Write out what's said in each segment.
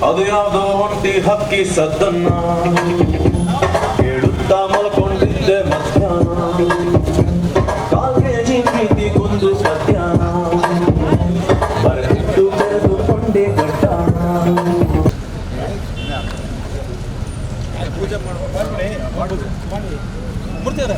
ಅದು ಯಾವುದೋ ಒಂಟಿ ಹಕ್ಕಿ ಸದ್ದನ್ನ ಕೇಳುತ್ತಾ ಮಲ್ಕೊಂಡಿದ್ದೆ ಮಧ್ಯಾಹ್ನ, ಕಾಲ್ಗೆ ಜಿಂಕಿ ಕುಂದು ಮಧ್ಯಾಹ್ನ ಬರೆದಿಟ್ಟು ಬೆಳೆದುಕೊಂಡೆ ಗಟ್ಟಾಣ. ಪೂಜೆ ಮೂರ್ತಿಯವರೇ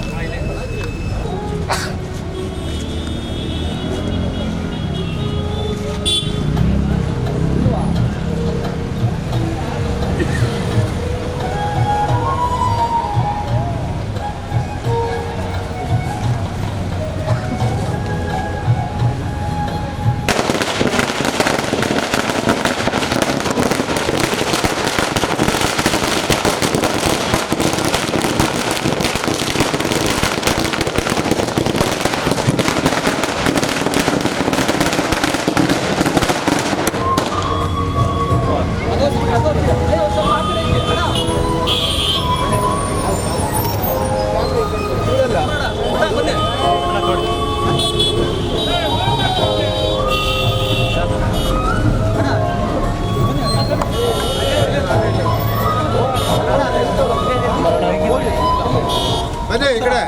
ಬನ್ನಿ ಈ ಕಡೆ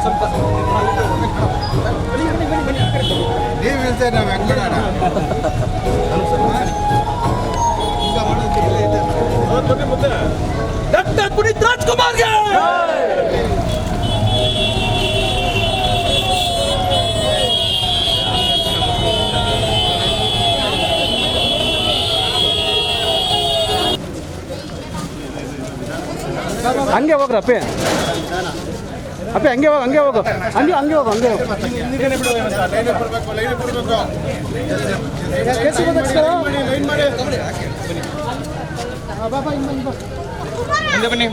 ನೀವು ಇಲ್ತೇವೆ ನಾವು ಹೆಂಗಣ ಡಾಕ್ಟರ್ ಪುನೀತ್ ರಾಜ್ಕುಮಾರ್ಗೆ ಹಂಗೆ ಹೋಗ್ರಪ್ಪೆ ಅಪ್ಪೆ ಹಂಗೆ ಹೋಗು ಹಂಗೆ ಹೋಗು ಹಂಗೆ ಹೋಗು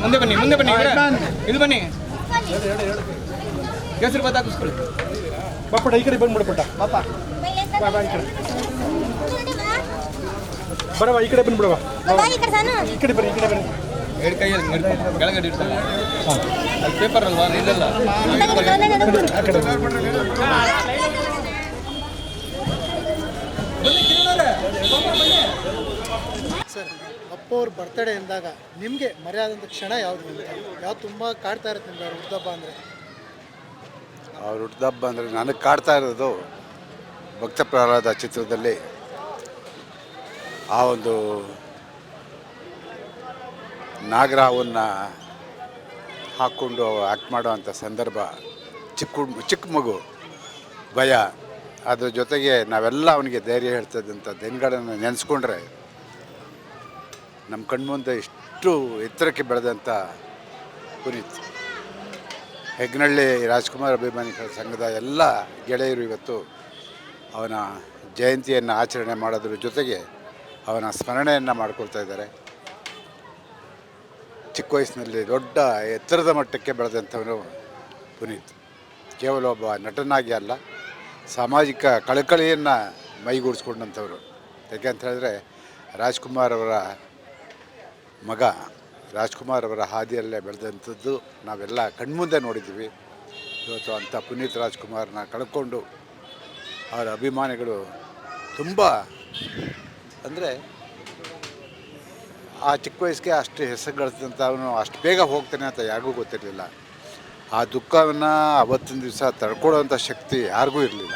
ಮುಂದೆ ಬನ್ನಿ ಇಲ್ಲಿ ಬನ್ನಿ ಕೇಸರಿ ಬಾತ್ ಹಾಕಿಸ್ಕೊಳ್ಳಿ ಬಾಪಟ ಈ ಕಡೆ ಬಂದ್ಬಿಡು ಪುಟ್ಟ ಬರವಾ ಈ ಕಡೆ ಬಂದ್ಬಿಡವಾ ಈ ಕಡೆ ಬನ್ನಿ ಎರಡು ಕೈಯಲ್ಲಿ ಕೆಳಗಡೆ ಇಡ್ತಾರೆ ಅಲ್ಲಿ ಪೇಪರ್ ಅಲ್ವಾ ನೀರಲ್ಲ ಸರ್ ಅಪ್ಪ ಅವ್ರ ಬರ್ತಡೇ ಎಂದಾಗ ನಿಮಗೆ ಮರೆಯಾದಂಥ ಕ್ಷಣ ಯಾವುದು ಯಾವ್ದು ತುಂಬ ಕಾಡ್ತಾ ಇರುತ್ತೆ ನಿಮ್ಗೆ ಅವ್ರ ಹುಟ್ಟುಹಬ್ಬ ಅಂದರೆ? ಅವ್ರ ಹುಟ್ಟುಹಬ್ಬ ಅಂದರೆ ನನಗೆ ಕಾಡ್ತಾ ಇರೋದು ಭಕ್ತ ಪ್ರಹ್ಲಾದ ಚಿತ್ರದಲ್ಲಿ ಆ ಒಂದು ನಾಗರಹಾವನ್ನು ಹಾಕ್ಕೊಂಡು ಆ್ಯಕ್ಟ್ ಮಾಡೋವಂಥ ಸಂದರ್ಭ. ಚಿಕ್ಕ ಮಗು ಭಯ, ಅದ್ರ ಜೊತೆಗೆ ನಾವೆಲ್ಲ ಅವನಿಗೆ ಧೈರ್ಯ ಹೇಳ್ತದಂಥ ದಿನಗಳನ್ನು ನೆನೆಸ್ಕೊಂಡ್ರೆ ನಮ್ಮ ಕಣ್ಮುಂದೆ ಇಷ್ಟು ಎತ್ತರಕ್ಕೆ ಬೆಳೆದಂಥ ಪುನೀತ್. ಹೆಗ್ನಳ್ಳಿ ರಾಜ್ಕುಮಾರ್ ಅಭಿಮಾನಿಗಳ ಸಂಘದ ಎಲ್ಲ ಗೆಳೆಯರು ಇವತ್ತು ಅವನ ಜಯಂತಿಯನ್ನು ಆಚರಣೆ ಮಾಡೋದ್ರ ಜೊತೆಗೆ ಅವನ ಸ್ಮರಣೆಯನ್ನು ಮಾಡ್ಕೊಳ್ತಾ ಇದ್ದಾರೆ. ಚಿಕ್ಕ ವಯಸ್ಸಿನಲ್ಲಿ ದೊಡ್ಡ ಎತ್ತರದ ಮಟ್ಟಕ್ಕೆ ಬೆಳೆದಂಥವನು ಪುನೀತ್. ಕೇವಲ ಒಬ್ಬ ನಟನಾಗಿ ಅಲ್ಲ, ಸಾಮಾಜಿಕ ಕಳಕಳಿಯನ್ನು ಮೈಗೂಡಿಸ್ಕೊಂಡಂಥವ್ರು. ಯಾಕೆ ಅಂತ ಹೇಳಿದ್ರೆ ರಾಜ್ಕುಮಾರ್ ಅವರ ಮಗ, ರಾಜ್ಕುಮಾರ್ ಅವರ ಹಾದಿಯಲ್ಲೇ ಬೆಳೆದಂಥದ್ದು ನಾವೆಲ್ಲ ಕಣ್ಮುಂದೆ ನೋಡಿದ್ದೀವಿ. ಇವತ್ತು ಅಂಥ ಪುನೀತ್ ರಾಜ್ಕುಮಾರ್ನ ಕಳ್ಕೊಂಡು ಅವರ ಅಭಿಮಾನಿಗಳು ತುಂಬ, ಅಂದರೆ ಆ ಚಿಕ್ಕ ವಯಸ್ಸಿಗೆ ಅಷ್ಟು ಹೆಸರು ಗಳಿಸಿದಂಥ ಅವನು ಅಷ್ಟು ಬೇಗ ಹೋಗ್ತಾನೆ ಅಂತ ಯಾರಿಗೂ ಗೊತ್ತಿರಲಿಲ್ಲ. ಆ ದುಃಖವನ್ನು ಅವತ್ತಿನ ದಿವಸ ತಡ್ಕೊಳ್ಳೋವಂಥ ಶಕ್ತಿ ಯಾರಿಗೂ ಇರಲಿಲ್ಲ.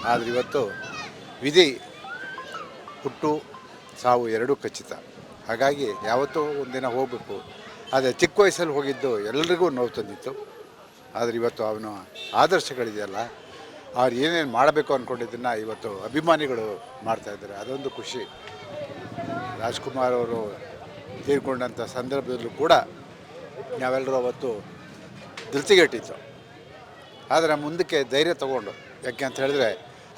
ಆದರೆ ಇವತ್ತು ವಿಧಿ, ಹುಟ್ಟು ಸಾವು ಎರಡೂ ಖಚಿತ. ಹಾಗಾಗಿ ಯಾವತ್ತೂ ಒಂದಿನ ಹೋಗಬೇಕು. ಆದರೆ ಚಿಕ್ಕ ವಯಸ್ಸಲ್ಲಿ ಹೋಗಿದ್ದು ಎಲ್ರಿಗೂ ನೋವು ತಂದಿತ್ತು. ಆದರೆ ಇವತ್ತು ಅವನು ಆದರ್ಶಗಳಿದೆಯಲ್ಲ, ಅವ್ರು ಏನೇನು ಮಾಡಬೇಕು ಅಂದ್ಕೊಂಡಿದ್ದನ್ನು ಇವತ್ತು ಅಭಿಮಾನಿಗಳು ಮಾಡ್ತಾಯಿದ್ದಾರೆ. ಅದೊಂದು ಖುಷಿ. ರಾಜ್ಕುಮಾರ್ ಅವರು ತೀರ್ಕೊಂಡಂಥ ಸಂದರ್ಭದಲ್ಲೂ ಕೂಡ ನಾವೆಲ್ಲರೂ ಅವತ್ತು ಧೃತಿಗೆಟ್ಟಿತ್ತು. ಆದರೆ ಮುಂದಕ್ಕೆ ಧೈರ್ಯ ತೊಗೊಂಡು, ಯಾಕೆ ಅಂತ ಹೇಳಿದ್ರೆ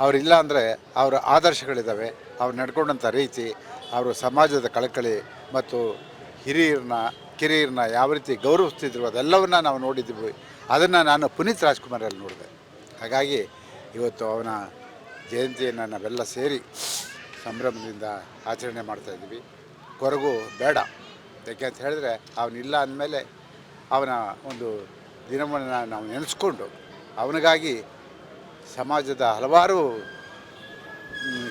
ಅವರಿಲ್ಲ ಅಂದರೆ ಅವರ ಆದರ್ಶಗಳಿದ್ದಾವೆ, ಅವ್ರು ನಡ್ಕೊಂಡಂಥ ರೀತಿ, ಅವರು ಸಮಾಜದ ಕಳಕಳಿ ಮತ್ತು ಕಿರಿಯರನ್ನ ಯಾವ ರೀತಿ ಗೌರವಿಸ್ತಿದ್ರು ಅದೆಲ್ಲವನ್ನ ನಾವು ನೋಡಿದ್ದೀವಿ. ಅದನ್ನು ನಾನು ಪುನೀತ್ ರಾಜ್ಕುಮಾರಲ್ಲಿ ನೋಡಿದೆ. ಹಾಗಾಗಿ ಇವತ್ತು ಅವನ ಜಯಂತಿಯನ್ನು ನಾವೆಲ್ಲ ಸೇರಿ ಸಂಭ್ರಮದಿಂದ ಆಚರಣೆ ಮಾಡ್ತಾಯಿದ್ದೀವಿ. ಕೊರಗು ಬೇಡ, ಯಾಕೆ ಅಂತ ಹೇಳಿದ್ರೆ ಅವನಿಲ್ಲ ಅಂದಮೇಲೆ ಅವನ ಒಂದು ದಿನವನ್ನು ನಾವು ನೆನೆಸ್ಕೊಂಡು ಅವನಿಗಾಗಿ ಸಮಾಜದ ಹಲವಾರು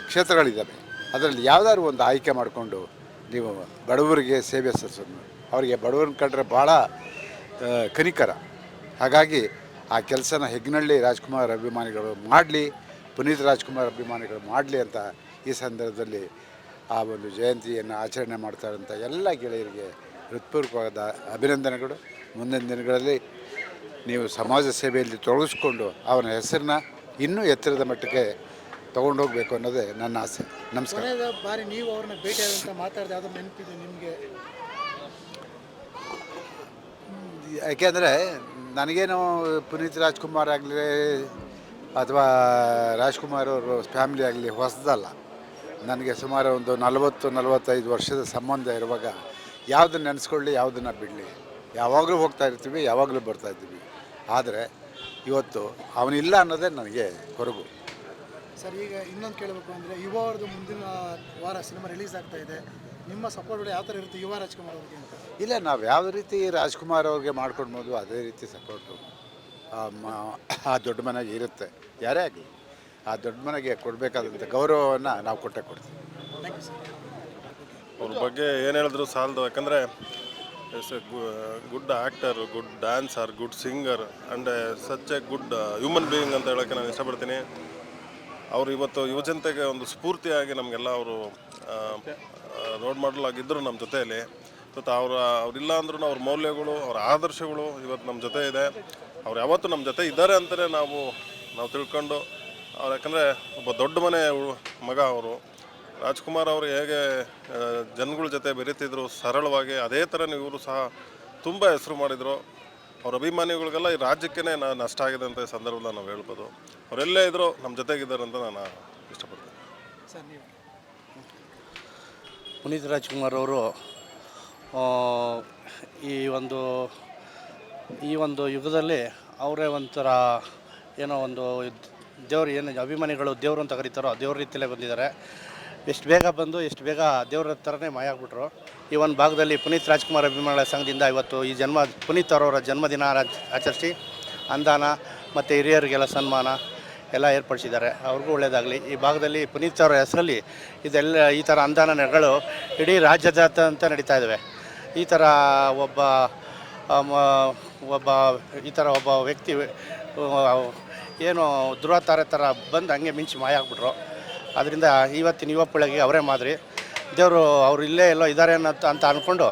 ಕ್ಷೇತ್ರಗಳಿದ್ದಾವೆ, ಅದರಲ್ಲಿ ಯಾವುದಾದ್ರು ಒಂದು ಆಯ್ಕೆ ಮಾಡಿಕೊಂಡು ನೀವು ಬಡವರಿಗೆ ಸೇವೆ ಸಲ್ಲಿಸೋದು. ಅವರಿಗೆ ಬಡವರನ್ನ ಕಂಡ್ರೆ ಭಾಳ ಕನಿಕರ. ಹಾಗಾಗಿ ಆ ಕೆಲಸನ ಹೆಗ್ನಳ್ಳಿ ರಾಜ್ಕುಮಾರ್ ಅಭಿಮಾನಿಗಳು ಮಾಡಲಿ, ಪುನೀತ್ ರಾಜ್ಕುಮಾರ್ ಅಭಿಮಾನಿಗಳು ಮಾಡಲಿ ಅಂತ ಈ ಸಂದರ್ಭದಲ್ಲಿ ಆ ಒಂದು ಜಯಂತಿಯನ್ನು ಆಚರಣೆ ಮಾಡ್ತಾರಂಥ ಎಲ್ಲ ಗೆಳೆಯರಿಗೆ ಹೃತ್ಪೂರ್ವಕವಾದ ಅಭಿನಂದನೆಗಳು. ಮುಂದಿನ ದಿನಗಳಲ್ಲಿ ನೀವು ಸಮಾಜ ಸೇವೆಯಲ್ಲಿ ತೊಡಗಿಸ್ಕೊಂಡು ಅವನ ಹೆಸರನ್ನ ಇನ್ನೂ ಎತ್ತರದ ಮಟ್ಟಕ್ಕೆ ತೊಗೊಂಡೋಗ್ಬೇಕು ಅನ್ನೋದೇ ನನ್ನ ಆಸೆ. ನಮಸ್ಕಾರ. ಕೊನೆಯ ಬಾರಿ ನೀವು ಅವ್ರನ್ನ ಭೇಟಿಯಾದಂಥ ಮಾತಾಡಿದ ಯಾವುದೋ ನೆನಪಿದೆ ನಿಮಗೆ? ಯಾಕೆಂದರೆ ನನಗೇನು ಪುನೀತ್ ರಾಜ್ಕುಮಾರ್ ಆಗಲಿ ಅಥವಾ ರಾಜ್ಕುಮಾರ್ ಅವರು ಫ್ಯಾಮಿಲಿ ಆಗಲಿ ಹೊಸದಲ್ಲ. ನನಗೆ ಸುಮಾರು ಒಂದು 40-45 ವರ್ಷದ ಸಂಬಂಧ ಇರುವಾಗ ಯಾವುದನ್ನು ನೆನೆಸ್ಕೊಳ್ಳಿ, ಯಾವುದನ್ನು ಬಿಡಲಿ, ಯಾವಾಗಲೂ ಹೋಗ್ತಾ ಇರ್ತೀವಿ, ಯಾವಾಗಲೂ ಬರ್ತಾಯಿದ್ದೀವಿ. ಆದರೆ ಇವತ್ತು ಅವನಿಲ್ಲ ಅನ್ನೋದೇ ನನಗೆ ಹೊರಗು. ಸರ್, ಈಗ ಇನ್ನೊಂದು ಕೇಳಬೇಕು ಅಂದರೆ ಯುವ ಅವ್ರದ್ದು ಮುಂದಿನ ವಾರ ಸಿನಿಮಾ ರಿಲೀಸ್ ಆಗ್ತಾ ಇದೆ. ನಿಮ್ಮ ಸಪೋರ್ಟ್ ಯಾವ ಥರ ಇರುತ್ತೆ ಯುವ ರಾಜ್ಕುಮಾರ್ ಅವ್ರಿಗೆ ಅಂತ? ಇಲ್ಲ, ನಾವು ಯಾವ ರೀತಿ ರಾಜ್ಕುಮಾರ್ ಅವ್ರಿಗೆ ಮಾಡ್ಕೊಡ್ಬೋದು ಅದೇ ರೀತಿ ಸಪೋರ್ಟು ಆ ದೊಡ್ಡ ಮನೆಗೆ ಇರುತ್ತೆ. ಯಾರೇ ಆಗಲಿ ಆ ದೊಡ್ಡ ಮನೆಗೆ ಕೊಡಬೇಕಾದಂಥ ಗೌರವವನ್ನು ನಾವು ಕೊಟ್ಟೆ ಕೊಡ್ತೀವಿ. Thank you sir. ಅವ್ರ ಬಗ್ಗೆ ಏನು ಹೇಳಿದ್ರು ಸಾಲದು. ಯಾಕಂದರೆ is a good actor, good dancer, good singer and such a good human being ಅಂತ ಹೇಳೋಕ್ಕೆ ನಾನು ಇಷ್ಟಪಡ್ತೀನಿ. ಅವರು ಇವತ್ತು ಯುವಜನತೆಗೆ ಒಂದು ಸ್ಫೂರ್ತಿಯಾಗಿ ನಮಗೆಲ್ಲ ಅವರು ರೋಡ್ ಮಾಡೆಲ್ ಆಗಿದ್ದರು ನಮ್ಮ ಜೊತೆಯಲ್ಲಿ. ಇವತ್ತು ಅವರಿಲ್ಲ ಅಂದ್ರೂ ಅವ್ರ ಮೌಲ್ಯಗಳು, ಅವ್ರ ಆದರ್ಶಗಳು ಇವತ್ತು ನಮ್ಮ ಜೊತೆ ಇದೆ. ಅವ್ರು ಯಾವತ್ತೂ ನಮ್ಮ ಜೊತೆ ಇದ್ದಾರೆ ಅಂತಲೇ ನಾವು ತಿಳ್ಕೊಂಡು ಅವ್ರು, ಯಾಕಂದರೆ ಒಬ್ಬ ದೊಡ್ಡ ಮನೆ ಮಗ ಅವರು. ರಾಜ್ಕುಮಾರ್ ಅವರು ಹೇಗೆ ಜನಗಳ ಜೊತೆ ಬೆರೀತಿದ್ರು ಸರಳವಾಗಿ, ಅದೇ ಥರ ಇವರು ಸಹ ತುಂಬ ಹೆಸರು ಮಾಡಿದರು. ಅವ್ರ ಅಭಿಮಾನಿಗಳಿಗೆಲ್ಲ ಈ ರಾಜ್ಯಕ್ಕೇ ನಷ್ಟ ಆಗಿದೆ ಅಂತ ಈ ಸಂದರ್ಭದಲ್ಲಿ ನಾವು ಹೇಳ್ಬೋದು. ಅವರೆಲ್ಲೇ ಇದ್ದರೂ ನಮ್ಮ ಜೊತೆಗಿದ್ದಾರೆ ಅಂತ ನಾನು ಇಷ್ಟಪಡ್ತೀನಿ. ಸರ್, ನೀವು ಪುನೀತ್ ರಾಜ್ಕುಮಾರ್ ಅವರು ಈ ಒಂದು ಯುಗದಲ್ಲಿ ಅವರೇ ಒಂಥರ ಏನೋ ಒಂದು ದೇವ್ರು, ಏನು ಅಭಿಮಾನಿಗಳು ದೇವರು ಅಂತ ಕರೀತಾರೋ ದೇವ್ರ ರೀತಿಯಲ್ಲೇ ಬಂದಿದ್ದಾರೆ. ಎಷ್ಟು ಬೇಗ ಬಂದು ಎಷ್ಟು ಬೇಗ ದೇವ್ರ ಥರನೇ ಮಾಯ ಆಗ್ಬಿಟ್ರು. ಈ ಒಂದು ಭಾಗದಲ್ಲಿ ಪುನೀತ್ ರಾಜ್ಕುಮಾರ್ ಅಭಿಮಾನಿಗಳ ಸಂಘದಿಂದ ಇವತ್ತು ಈ ಪುನೀತ್ ಅವರವರ ಜನ್ಮದಿನ ಆಚರಿಸಿ ಅನುದಾನ ಮತ್ತು ಹಿರಿಯರಿಗೆಲ್ಲ ಸನ್ಮಾನ ಎಲ್ಲ ಏರ್ಪಡಿಸಿದ್ದಾರೆ. ಅವ್ರಿಗೂ ಒಳ್ಳೆಯದಾಗಲಿ. ಈ ಭಾಗದಲ್ಲಿ ಪುನೀತ್ ಅವರ ಹೆಸರಲ್ಲಿ ಈ ಥರ ಅನುದಾನಗಳು ಇಡೀ ರಾಜ್ಯಾದ್ಯಂತ ನಡೀತಾ ಇದ್ದಾವೆ. ಈ ಥರ ಒಬ್ಬ ವ್ಯಕ್ತಿ ಏನು ದುರಾತಾರೆ ಥರ ಬಂದು ಹಂಗೆ ಮಿಂಚಿ ಮಾಯ ಆಗ್ಬಿಟ್ರು. ಅದರಿಂದ ಇವತ್ತಿನ ಯುವ ಪೀಳಿಗೆಗೆ ಅವರೇ ಮಾದರಿ. ದೇವರು ಅವರು ಇಲ್ಲೇ ಎಲ್ಲೋ ಇದ್ದಾರೆ ಅಂತ ಅಂದ್ಕೊಂಡು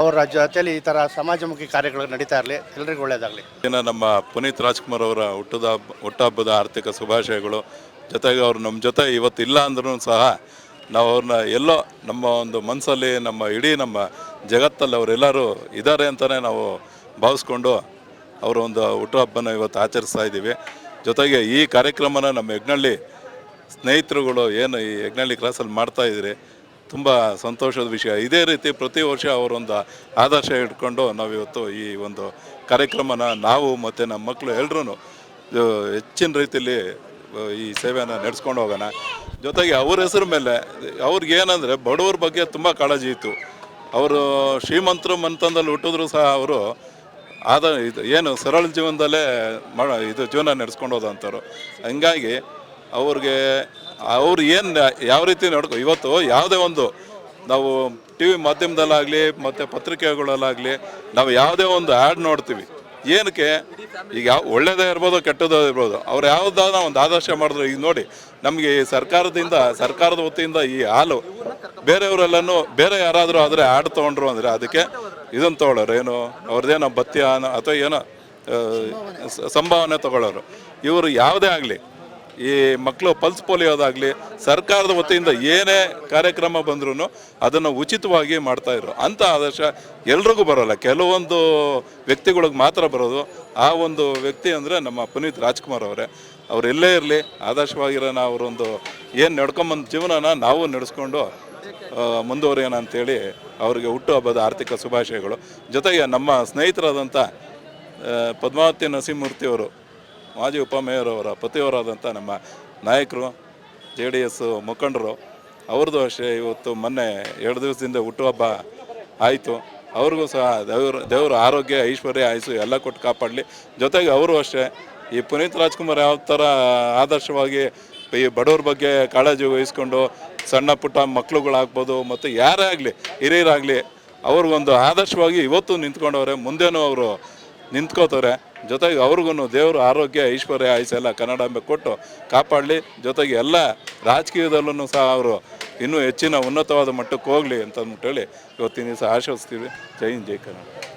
ಅವರ ಜೊತೆಯಲ್ಲಿ ಈ ಥರ ಸಮಾಜಮುಖಿ ಕಾರ್ಯಗಳು ನಡೀತಾ ಇರಲಿ. ಎಲ್ರಿಗೂ ಒಳ್ಳೆಯದಾಗಲಿ. ನಮ್ಮ ಪುನೀತ್ ರಾಜ್ಕುಮಾರ್ ಅವರ ಹುಟ್ಟುಹಬ್ಬದ ಆರ್ಥಿಕ ಶುಭಾಶಯಗಳು. ಜೊತೆಗೆ ಅವರು ನಮ್ಮ ಜೊತೆ ಇವತ್ತಿಲ್ಲ ಅಂದ್ರೂ ಸಹ ನಾವು ಅವ್ರನ್ನ ಎಲ್ಲೋ ನಮ್ಮ ಒಂದು ಮನಸ್ಸಲ್ಲಿ, ನಮ್ಮ ಜಗತ್ತಲ್ಲಿ ಅವರೆಲ್ಲರೂ ಇದ್ದಾರೆ ಅಂತಲೇ ನಾವು ಭಾವಿಸ್ಕೊಂಡು ಅವರ ಒಂದು ಹುಟ್ಟುಹಬ್ಬನ ಇವತ್ತು ಆಚರಿಸ್ತಾ ಇದ್ದೀವಿ. ಜೊತೆಗೆ ಈ ಕಾರ್ಯಕ್ರಮನ ನಮ್ಮ ಹೆಗ್ನಳ್ಳಿ ಸ್ನೇಹಿತರುಗಳು ಏನು ಈ ಹೆಗ್ನಳ್ಳಿ ಕ್ರಾಸಲ್ಲಿ ಮಾಡ್ತಾಯಿದ್ರಿ, ತುಂಬ ಸಂತೋಷದ ವಿಷಯ. ಇದೇ ರೀತಿ ಪ್ರತಿ ವರ್ಷ ಅವರೊಂದು ಆದರ್ಶ ಇಟ್ಕೊಂಡು ನಾವಿವತ್ತು ಈ ಒಂದು ಕಾರ್ಯಕ್ರಮನ ನಾವು ಮತ್ತು ನಮ್ಮ ಮಕ್ಕಳು ಎಲ್ಲರೂ ಹೆಚ್ಚಿನ ರೀತಿಯಲ್ಲಿ ಈ ಸೇವೆಯನ್ನು ನಡೆಸ್ಕೊಂಡು ಹೋಗೋಣ. ಜೊತೆಗೆ ಅವ್ರ ಹೆಸರು ಮೇಲೆ ಅವ್ರಿಗೇನಂದರೆ ಬಡವ್ರ ಬಗ್ಗೆ ತುಂಬ ಕಾಳಜಿ ಇತ್ತು. ಅವರು ಶ್ರೀಮಂತರು ಮನೆತನದಲ್ಲಿ ಹುಟ್ಟಿದ್ರು ಸಹ ಅವರು ಏನು ಸರಳ ಜೀವನದಲ್ಲೇ ಜೀವನ ನಡೆಸ್ಕೊಂಡು ಹೋದಂಥವ್ರು. ಹಂಗಾಗಿ ಅವ್ರು ಏನು ಯಾವ ರೀತಿ ಇವತ್ತು ಯಾವುದೇ ಒಂದು ನಾವು ಟಿ ವಿ ಮಾಧ್ಯಮದಲ್ಲಾಗಲಿ ಮತ್ತು ಪತ್ರಿಕೆಗಳಲ್ಲಾಗಲಿ ನಾವು ಯಾವುದೇ ಒಂದು ಆ್ಯಡ್ ನೋಡ್ತೀವಿ, ಏನಕ್ಕೆ ಈಗ ಒಳ್ಳೆಯದೇ ಇರ್ಬೋದು ಕೆಟ್ಟದೇ ಇರ್ಬೋದು, ಅವ್ರು ಯಾವುದಾದ ಒಂದು ಆದರ್ಶ ಮಾಡಿದ್ರು. ಈಗ ನೋಡಿ, ನಮಗೆ ಸರ್ಕಾರದ ವತಿಯಿಂದ ಈ ಹಾಲು ಬೇರೆಯವರೆಲ್ಲನೂ ಬೇರೆ ಯಾರಾದರೂ ಆದರೆ ಆ್ಯಡ್ ತೊಗೊಂಡ್ರು ಅಂದರೆ ಅದಕ್ಕೆ ಇದನ್ನು ತೊಗೊಳ್ಳೋರು, ಏನು ಅವ್ರದ್ದೇನೋ ಭತ್ಯ ಅಥವಾ ಏನೋ ಸಂಭಾವನೆ ತೊಗೊಳ್ಳೋರು. ಇವರು ಯಾವುದೇ ಆಗಲಿ, ಈ ಮಕ್ಕಳು ಪಲ್ಸ್ ಪೋಲಿಯೋದಾಗಲಿ ಸರ್ಕಾರದ ವತಿಯಿಂದ ಏನೇ ಕಾರ್ಯಕ್ರಮ ಬಂದ್ರೂ ಅದನ್ನು ಉಚಿತವಾಗಿ ಮಾಡ್ತಾಯಿದ್ರು. ಅಂಥ ಆದರ್ಶ ಎಲ್ರಿಗೂ ಬರೋಲ್ಲ, ಕೆಲವೊಂದು ವ್ಯಕ್ತಿಗಳಿಗೆ ಮಾತ್ರ ಬರೋದು. ಆ ಒಂದು ವ್ಯಕ್ತಿ ಅಂದರೆ ನಮ್ಮ ಪುನೀತ್ ರಾಜ್ಕುಮಾರ್ ಅವರೇ. ಅವರೆಲ್ಲೇ ಇರಲಿ ಆದರ್ಶವಾಗಿರೋಣ. ಅವರೊಂದು ಏನು ನಡ್ಕೊಂಬಂದು ಜೀವನನ ನಾವು ನಡೆಸ್ಕೊಂಡು ಮುಂದುವರಿಯೋಣ ಅಂಥೇಳಿ ಅವರಿಗೆ ಹುಟ್ಟುಹಬ್ಬದ ಆರ್ಥಿಕ ಶುಭಾಶಯಗಳು. ಜೊತೆಗೆ ನಮ್ಮ ಸ್ನೇಹಿತರಾದಂಥ ಪದ್ಮಾವತಿ ನರಸಿಂಹಮೂರ್ತಿಯವರು, ಮಾಜಿ ಉಪಮೇಯರ್ ಅವರ ಪತಿಯವರಾದಂಥ ನಮ್ಮ ನಾಯಕರು, JDS ಮುಖಂಡರು, ಅವ್ರದ್ದು ಅಷ್ಟೇ ಇವತ್ತು ಮೊನ್ನೆ 2 ದಿವಸದಿಂದ ಹುಟ್ಟುಹಬ್ಬ ಆಯಿತು. ಅವ್ರಿಗೂ ಸಹ ದೇವರು ಆರೋಗ್ಯ, ಐಶ್ವರ್ಯ, ಆಯುಸ್ಸು ಎಲ್ಲ ಕೊಟ್ಟು ಕಾಪಾಡಲಿ. ಜೊತೆಗೆ ಅವರು ಅಷ್ಟೇ ಈ ಪುನೀತ್ ರಾಜ್ಕುಮಾರ್ ಯಾವ ಥರ ಆದರ್ಶವಾಗಿ ಈ ಬಡವ್ರ ಬಗ್ಗೆ ಕಾಳಜಿ ವಹಿಸ್ಕೊಂಡು ಸಣ್ಣ ಪುಟ್ಟ ಮಕ್ಳುಗಳಾಗ್ಬೋದು ಮತ್ತು ಯಾರೇ ಆಗಲಿ ಹಿರಿಯರಾಗಲಿ ಅವ್ರಿಗೊಂದು ಆದರ್ಶವಾಗಿ ಇವತ್ತು ನಿಂತ್ಕೊಂಡವ್ರೆ, ಮುಂದೇನೂ ಅವರು ನಿಂತ್ಕೋತಾರೆ. ಜೊತೆಗೆ ಅವ್ರಿಗೂ ದೇವರು ಆರೋಗ್ಯ ಐಶ್ವರ್ಯ ಆಯುಸ್ಸೆಲ್ಲ ಕನ್ನಡಾಂಬೆ ಕೊಟ್ಟು ಕಾಪಾಡಲಿ. ಜೊತೆಗೆ ಎಲ್ಲ ರಾಜಕೀಯದಲ್ಲೂ ಸಹ ಅವರು ಇನ್ನೂ ಹೆಚ್ಚಿನ ಉನ್ನತವಾದ ಮಟ್ಟಕ್ಕೆ ಹೋಗಲಿ ಅಂತ ಅಂದ್ಬಿಟ್ಟು ಹೇಳಿ ಇವತ್ತಿನ ದಿವಸ ಆಶಿಸ್ತೀವಿ. ಜೈ ಹಿಂದ್, ಜೈ ಕನ್ನಡ.